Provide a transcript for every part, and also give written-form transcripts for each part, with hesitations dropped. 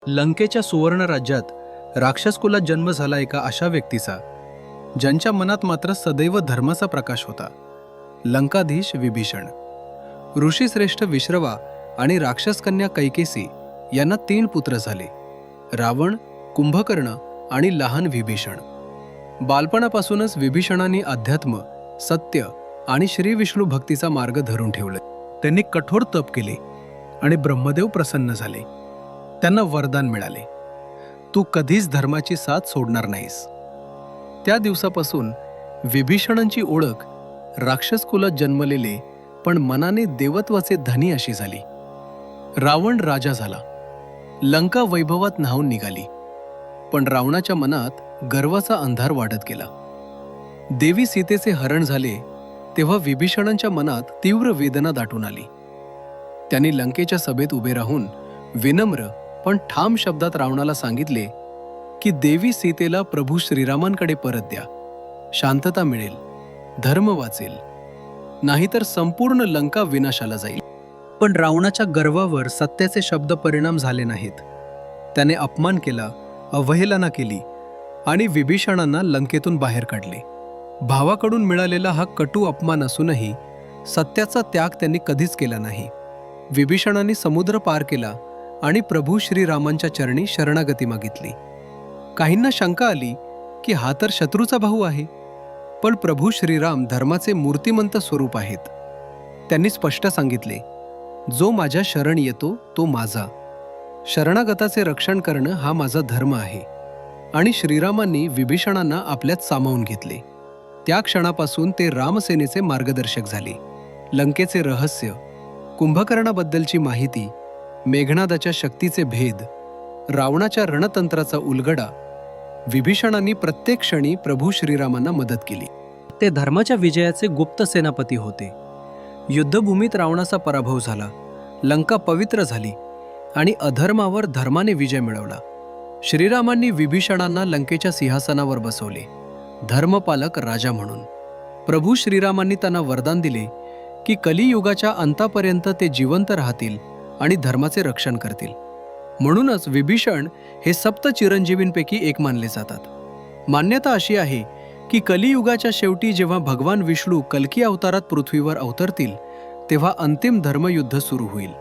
लंकेच्या सुवर्ण राज्यात राक्षसकुलात जन्म झाला एका अशा व्यक्तीचा ज्यांच्या मनात मात्र सदैव धर्माचा प्रकाश होता. लंकाधीश विभीषण. ऋषीश्रेष्ठ विश्रवा आणि राक्षसकन्या कैकेसी यांना 3 पुत्र झाले: रावण, कुंभकर्ण आणि लहान विभीषण. बालपणापासूनच विभीषणाने अध्यात्म, सत्य आणि श्री विष्णू भक्तीचा मार्ग धरून ठेवले. त्यांनी कठोर तप केले आणि ब्रह्मदेव प्रसन्न झाले. त्यांना वरदान मिळाले, तू कधीच धर्माची साथ सोडणार नाहीस. त्या दिवसापासून विभीषणांची ओळख राक्षस कुलात जन्मलेले पण मनाने देवत्वाचे धनी अशी झाली. रावण राजा झाला, लंका वैभवात न्हावून निघाली. पण रावणाच्या मनात गर्वाचा अंधार वाढत गेला. देवी सीतेचे हरण झाले तेव्हा विभीषणांच्या मनात तीव्र वेदना दाटून आली. त्यांनी लंकेच्या सभेत उभे राहून विनम्र पण ठाम शब्दात रावणाला सांगितले की देवी सीतेला प्रभू श्रीरामांकडे परत द्या. शांतता मिळेल, धर्म वाचेल, नाहीतर संपूर्ण लंका विनाशाला जाईल. पण रावणाच्या गर्वावर सत्याचे शब्द परिणाम झाले नाहीत. त्याने अपमान केला, अवहेलना केली आणि विभीषणांना लंकेतून बाहेर काढले. भावाकडून मिळालेला हा कटू अपमान असूनही सत्याचा त्याग त्यांनी कधीच केला नाही. विभीषणांनी समुद्र पार केला आणि प्रभू श्रीरामांच्या चरणी शरणागती मागितली. काहींना शंका आली की हा तर शत्रूचा भाऊ आहे, पण प्रभू श्रीराम धर्माचे मूर्तिमंत स्वरूप आहेत. त्यांनी स्पष्ट सांगितले, जो माझ्या शरण येतो तो माझा. शरणागताचे रक्षण करणं हा माझा धर्म आहे. आणि श्रीरामांनी विभीषणांना आपल्यात सामावून घेतले. त्या क्षणापासून ते रामसेनेचे मार्गदर्शक झाले. लंकेचे रहस्य, कुंभकर्णाबद्दलची माहिती, मेघनादाच्या शक्तीचे भेद, रावणाच्या रणतंत्राचा उलगडा, विभीषणांनी प्रत्येक क्षणी प्रभू श्रीरामांना मदत केली. ते धर्माच्या विजयाचे गुप्त सेनापती होते. युद्धभूमीत रावणाचा पराभव झाला, लंका पवित्र झाली आणि अधर्मावर धर्माने विजय मिळवला. श्रीरामांनी विभीषणांना लंकेच्या सिंहासनावर बसवले, धर्मपालक राजा म्हणून. प्रभू श्रीरामांनी त्यांना वरदान दिले की कलियुगाच्या अंतापर्यंत ते जिवंत राहतील आणि धर्माचे रक्षण करतील. म्हणूनच विभीषण हे 7 चिरंजीवींपैकी एक मानले जातात. मान्यता अशी आहे की कलियुगाच्या शेवटी जेव्हा भगवान विष्णू कल्की अवतारात पृथ्वीवर अवतरतील तेव्हा अंतिम धर्मयुद्ध सुरू होईल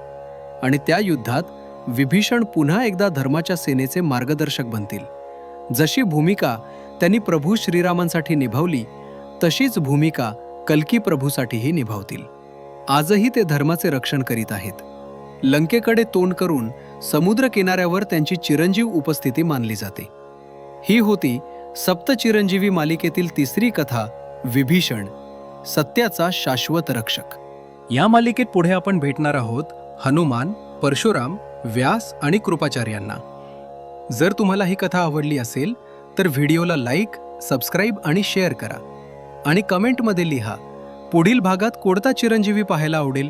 आणि त्या युद्धात विभीषण पुन्हा एकदा धर्माच्या सेनेचे मार्गदर्शक बनतील. जशी भूमिका त्यांनी प्रभू श्रीरामांसाठी निभावली तशीच भूमिका कल्की प्रभूसाठीही निभावतील. आजही ते धर्माचे रक्षण करीत आहेत. लंकेकडे तोंड करून समुद्र किनाऱ्यावर त्यांची चिरंजीव उपस्थिती मानली जाते. ही होती 7 चिरंजीवी मालिकेतील 3री कथा, विभीषण, सत्याचा शाश्वत रक्षक. या मालिकेत पुढे आपण भेटणार आहोत हनुमान, परशुराम, व्यास आणि कृपाचार्यांना. जर तुम्हाला ही कथा आवडली असेल तर व्हिडिओला लाईक, सबस्क्राईब आणि शेअर करा आणि कमेंटमध्ये लिहा पुढील भागात कोणता चिरंजीवी पाहायला आवडेल.